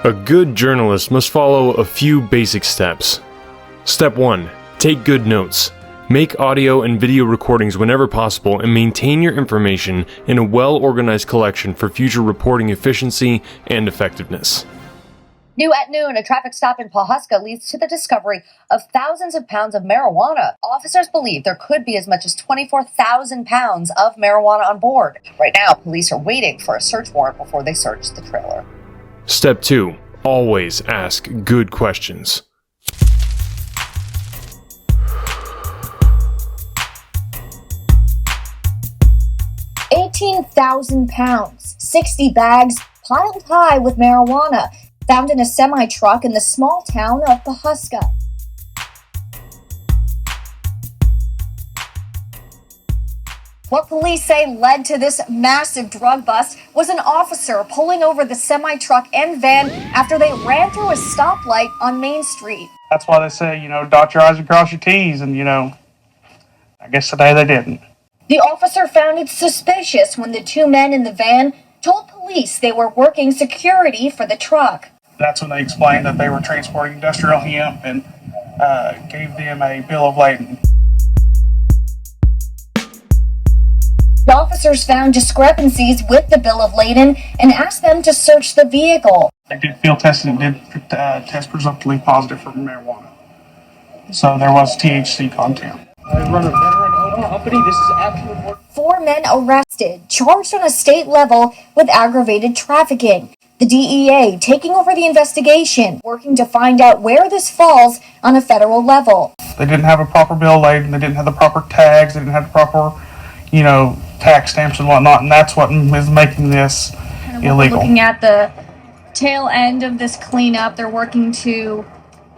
A good journalist must follow a few basic steps. Step 1. Take good notes. Make audio and video recordings whenever possible and maintain your information in a well-organized collection for future reporting efficiency and effectiveness. New at noon, a traffic stop in Pawhuska leads to the discovery of thousands of pounds of marijuana. Officers believe there could be as much as 24,000 pounds of marijuana on board. Right now, police are waiting for a search warrant before they search the trailer. Step 2. Always ask good questions. £18,000, 60 bags piled high with marijuana, found in a semi-truck in the small town of Pawhuska. What police say led to this massive drug bust was an officer pulling over the semi-truck and van after they ran through a stoplight on Main Street. That's why they say, dot your I's and cross your T's, and, I guess today they didn't. The officer found it suspicious when the two men in the van told police they were working security for the truck. That's when they explained that they were transporting industrial hemp and gave them a bill of lading. The officers found discrepancies with the bill of lading and asked them to search the vehicle. They did field tests and did test presumptively positive for marijuana. So there was THC content. I run a veteran-owned company. This is actually 4 men arrested, charged on a state level with aggravated trafficking. The DEA taking over the investigation, working to find out where this falls on a federal level. They didn't have a proper bill laden. They didn't have the proper tags. They didn't have the proper, tax stamps and whatnot. And that's what is making this illegal. Looking at the tail end of this cleanup, they're working to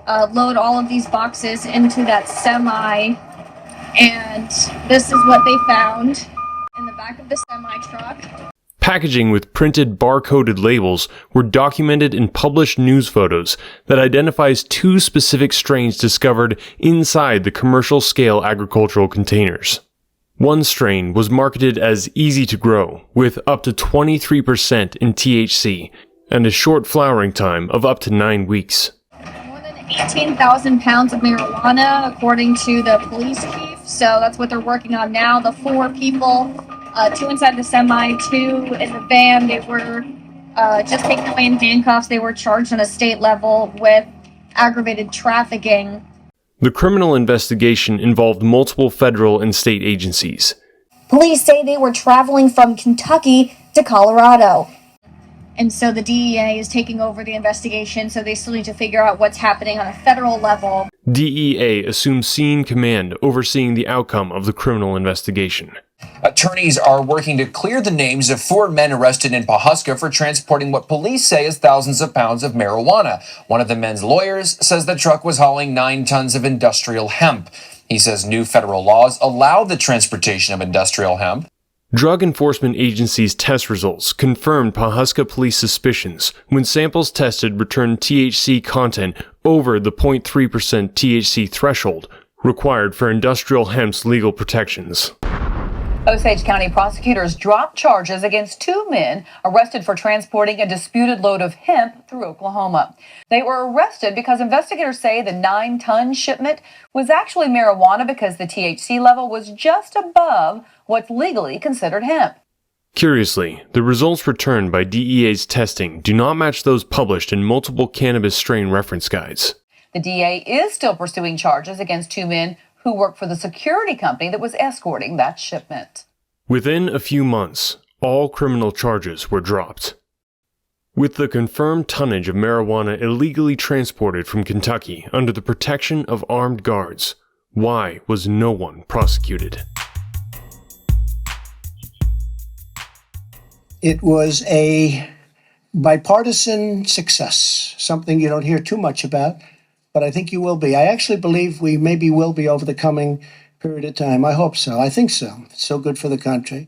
load all of these boxes into that semi. And this is what they found in the back of the semi-truck. Packaging with printed barcoded labels were documented in published news photos that identifies 2 specific strains discovered inside the commercial-scale agricultural containers. One strain was marketed as easy to grow, with up to 23% in THC and a short flowering time of up to 9 weeks. More than 18,000 pounds of marijuana, according to the police chief. So that's what they're working on now. The 4 people, 2 inside the semi, 2 in the van, they were just taken away in handcuffs. They were charged on a state level with aggravated trafficking. The criminal investigation involved multiple federal and state agencies. Police say they were traveling from Kentucky to Colorado. And so the DEA is taking over the investigation, so they still need to figure out what's happening on a federal level. DEA assumes scene command overseeing the outcome of the criminal investigation. Attorneys are working to clear the names of 4 men arrested in Pawhuska for transporting what police say is thousands of pounds of marijuana. One of the men's lawyers says the truck was hauling 9 tons of industrial hemp. He says new federal laws allow the transportation of industrial hemp. Drug enforcement agencies' test results confirmed Pawhuska police suspicions when samples tested returned THC content over the 0.3% THC threshold required for industrial hemp's legal protections. Osage County prosecutors dropped charges against 2 men arrested for transporting a disputed load of hemp through Oklahoma. They were arrested because investigators say the 9-ton shipment was actually marijuana because the THC level was just above what's legally considered hemp. Curiously, the results returned by DEA's testing do not match those published in multiple cannabis strain reference guides. The DA is still pursuing charges against 2 men who worked for the security company that was escorting that shipment. Within a few months, all criminal charges were dropped. With the confirmed tonnage of marijuana illegally transported from Kentucky under the protection of armed guards, why was no one prosecuted? It was a bipartisan success, something you don't hear too much about, but I think you will be. I actually believe we maybe will be over the coming period of time. I hope so. I think so. It's so good for the country.